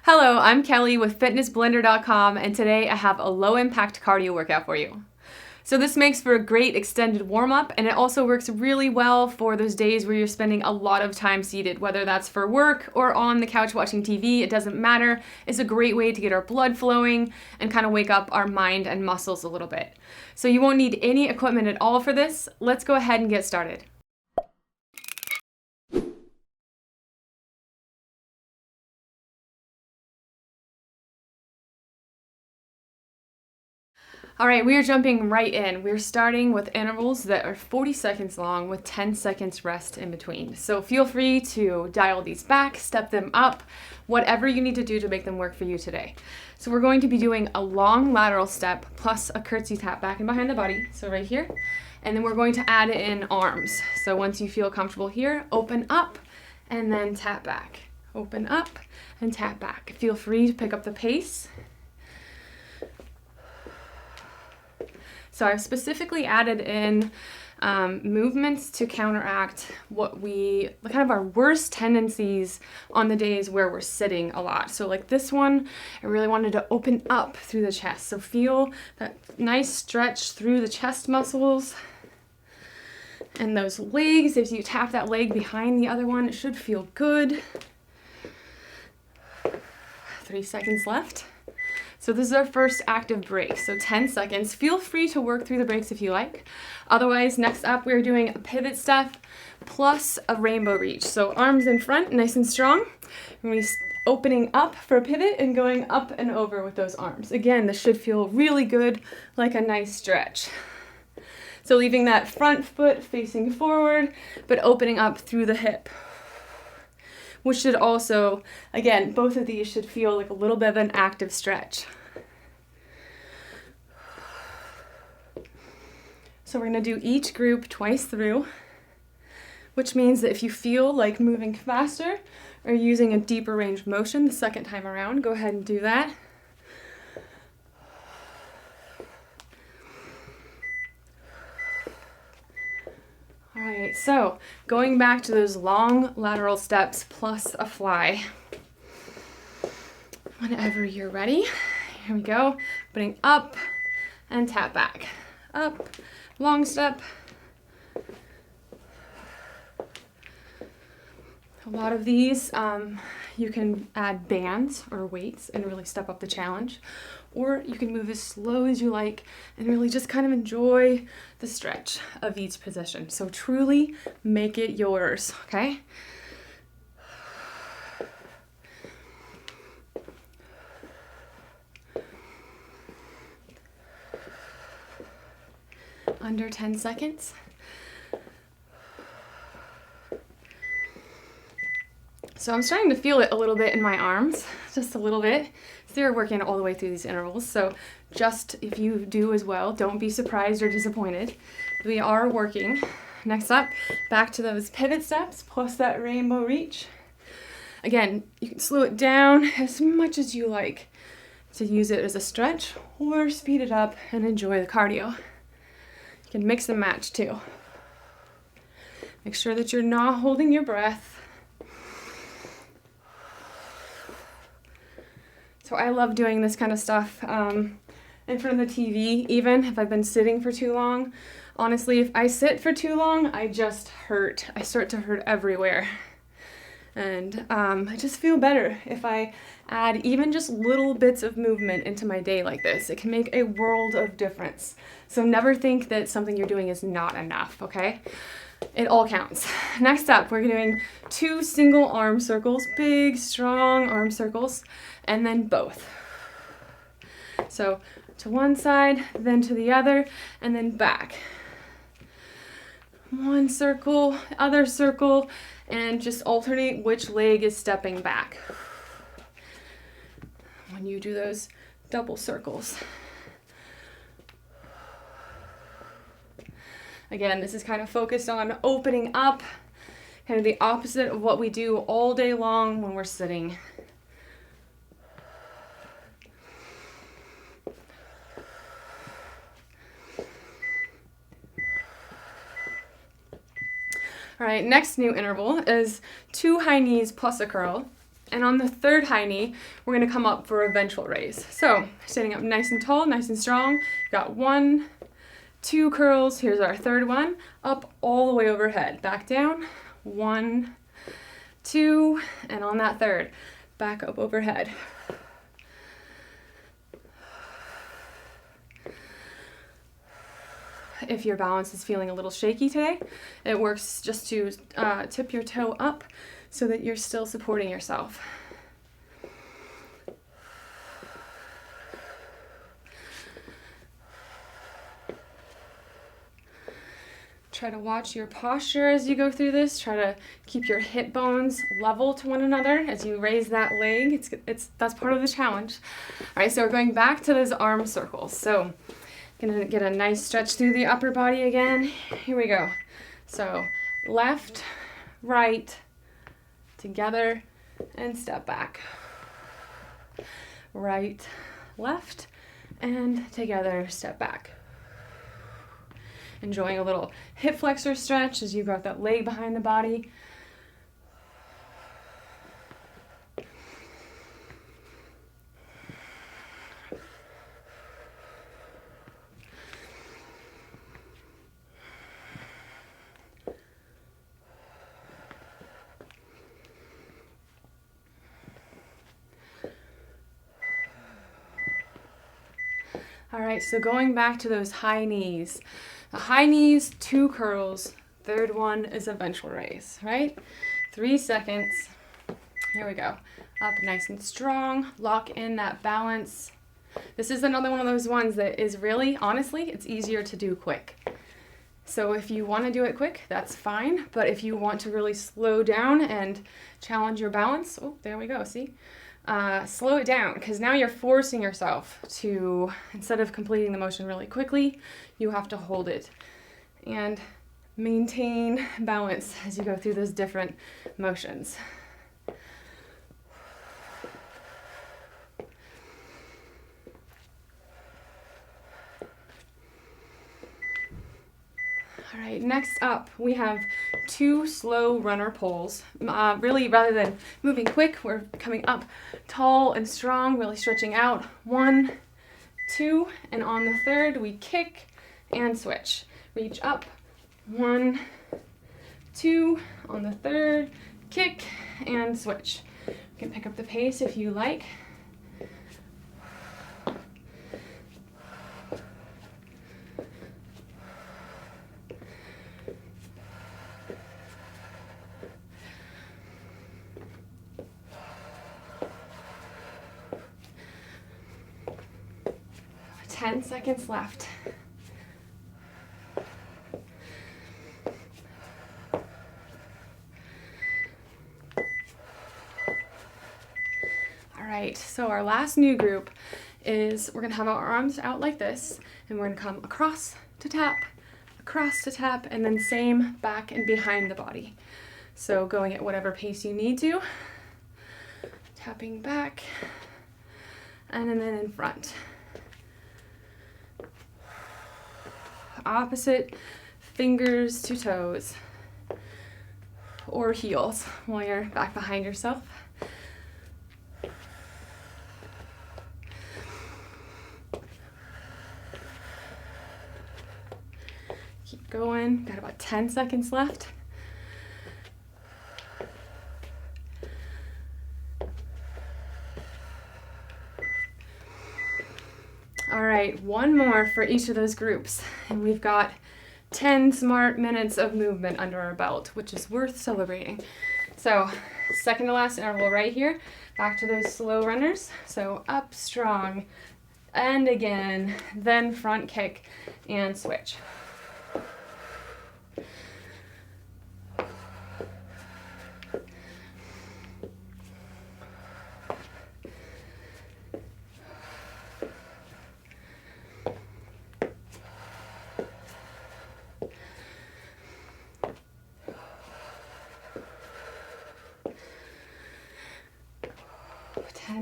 Hello, I'm Kelly with fitnessblender.com, and today I have a low impact cardio workout for you. So this makes for a great extended warm-up, and it also works really well for those days where you're spending a lot of time seated, whether that's for work or on the couch watching TV, it doesn't matter. It's a great way to get our blood flowing and kind of wake up our mind and muscles a little bit. So you won't need any equipment at all for this. Let's go ahead and get started. All right, we are jumping right in. We're starting with intervals that are 40 seconds long with 10 seconds rest in between. So feel free to dial these back, step them up, whatever you need to do to make them work for you today. So we're going to be doing a long lateral step plus a curtsy tap back and behind the body, so right here. And then we're going to add in arms. So once you feel comfortable here, open up and then tap back. Open up and tap back. Feel free to pick up the pace. So I've specifically added in movements to counteract kind of our worst tendencies on the days where we're sitting a lot. So like this one, I really wanted to open up through the chest. So feel that nice stretch through the chest muscles and those legs. If you tap that leg behind the other one, it should feel good. 3 seconds left. So this is our first active break, so 10 seconds. Feel free to work through the breaks if you like. Otherwise, next up, we're doing a pivot step plus a rainbow reach. So arms in front, nice and strong. We're opening up for a pivot and going up and over with those arms. Again, this should feel really good, like a nice stretch. So leaving that front foot facing forward, but opening up through the hip, which should also, again, both of these should feel like a little bit of an active stretch. So we're gonna do each group twice through, which means that if you feel like moving faster or using a deeper range of motion the second time around, go ahead and do that. All right, so going back to those long lateral steps plus a fly. Whenever you're ready, here we go. Putting up and tap back. Up, long step. A lot of these, you can add bands or weights and really step up the challenge. Or you can move as slow as you like and really just kind of enjoy the stretch of each position. So truly make it yours, okay? Under 10 seconds. So I'm starting to feel it a little bit in my arms, just a little bit. So they're working all the way through these intervals. So just if you do as well, don't be surprised or disappointed. We are working. Next up, back to those pivot steps plus that rainbow reach. Again, you can slow it down as much as you like to use it as a stretch or speed it up and enjoy the cardio. You can mix and match too. Make sure that you're not holding your breath. So I love doing this kind of stuff in front of the TV, even if I've been sitting for too long. Honestly, if I sit for too long, I just hurt. I start to hurt everywhere. And I just feel better if I add even just little bits of movement into my day like this. It can make a world of difference. So never think that something you're doing is not enough, okay? It all counts. Next up, we're doing 2 single arm circles, big, strong arm circles, and then both. So to one side, then to the other, and then back. One circle, other circle, and just alternate which leg is stepping back when you do those double circles. Again, this is kind of focused on opening up, kind of the opposite of what we do all day long when we're sitting. All right, next new interval is 2 high knees plus a curl. And on the third high knee, we're gonna come up for a ventral raise. So standing up nice and tall, nice and strong. Got 1, 2 curls. Here's our third one. Up all the way overhead. Back down. 1, 2, and on that third, back up overhead. If your balance is feeling a little shaky today, it works just to tip your toe up so that you're still supporting yourself. Try to watch your posture as you go through this. Try to keep your hip bones level to one another as you raise that leg. That's part of the challenge. All right, so we're going back to those arm circles. So gonna get a nice stretch through the upper body again. Here we go. So left, right, together, and step back. Right, left, and together, step back. Enjoying a little hip flexor stretch as you've got that leg behind the body. All right, so going back to those high knees. The high knees, 2 curls. Third one is a ventral raise, right? 3 seconds. Here we go. Up nice and strong. Lock in that balance. This is another one of those ones that is really, honestly, it's easier to do quick. So if you want to do it quick, that's fine. But if you want to really slow down and challenge your balance, oh, there we go, see? Slow it down, because now you're forcing yourself to, instead of completing the motion really quickly, you have to hold it and maintain balance as you go through those different motions. All right, next up we have 2 slow runner pulls. Really, rather than moving quick, we're coming up tall and strong, really stretching out. 1, 2, and on the third we kick and switch. Reach up, 1, 2, on the third, kick and switch. You can pick up the pace if you like. Ten seconds left. All right, so our last new group is we're gonna have our arms out like this, and we're gonna come across to tap, and then same back and behind the body. So going at whatever pace you need to, tapping back, and then in front. Opposite fingers to toes or heels while you're back behind yourself. Keep going, got about 10 seconds left. All right, one more for each of those groups, and we've got 10 smart minutes of movement under our belt, which is worth celebrating. So, second to last interval right here, back to those slow runners. So up strong, and again, then front kick and switch.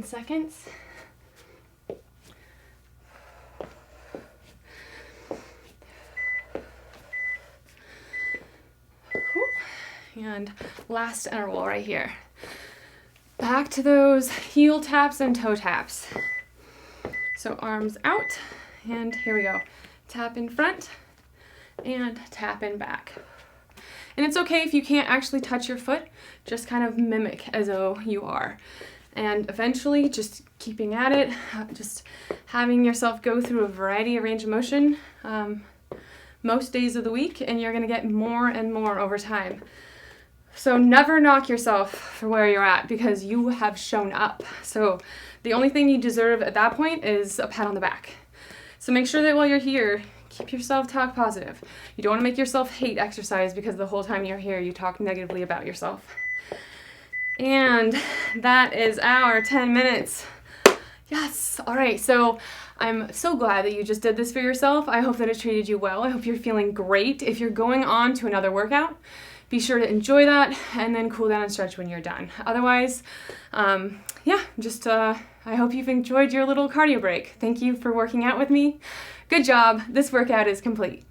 Seconds. And last interval right here. back to those heel taps and toe taps. So arms out, and here we go. Tap in front and tap in back. And it's okay if you can't actually touch your foot, just kind of mimic as though you are. And eventually just keeping at it, just having yourself go through a variety of range of motion most days of the week, and you're gonna get more and more over time. So never knock yourself for where you're at, because you have shown up. So the only thing you deserve at that point is a pat on the back. So make sure that while you're here, keep your self-talk positive. You don't want to make yourself hate exercise because the whole time you're here you talk negatively about yourself. And that is our 10 minutes. Yes. All right. So I'm so glad that you just did this for yourself. I hope that it treated you well. I hope you're feeling great. If you're going on to another workout, be sure to enjoy that and then cool down and stretch when you're done. Otherwise, I hope you've enjoyed your little cardio break. Thank you for working out with me. Good job. This workout is complete.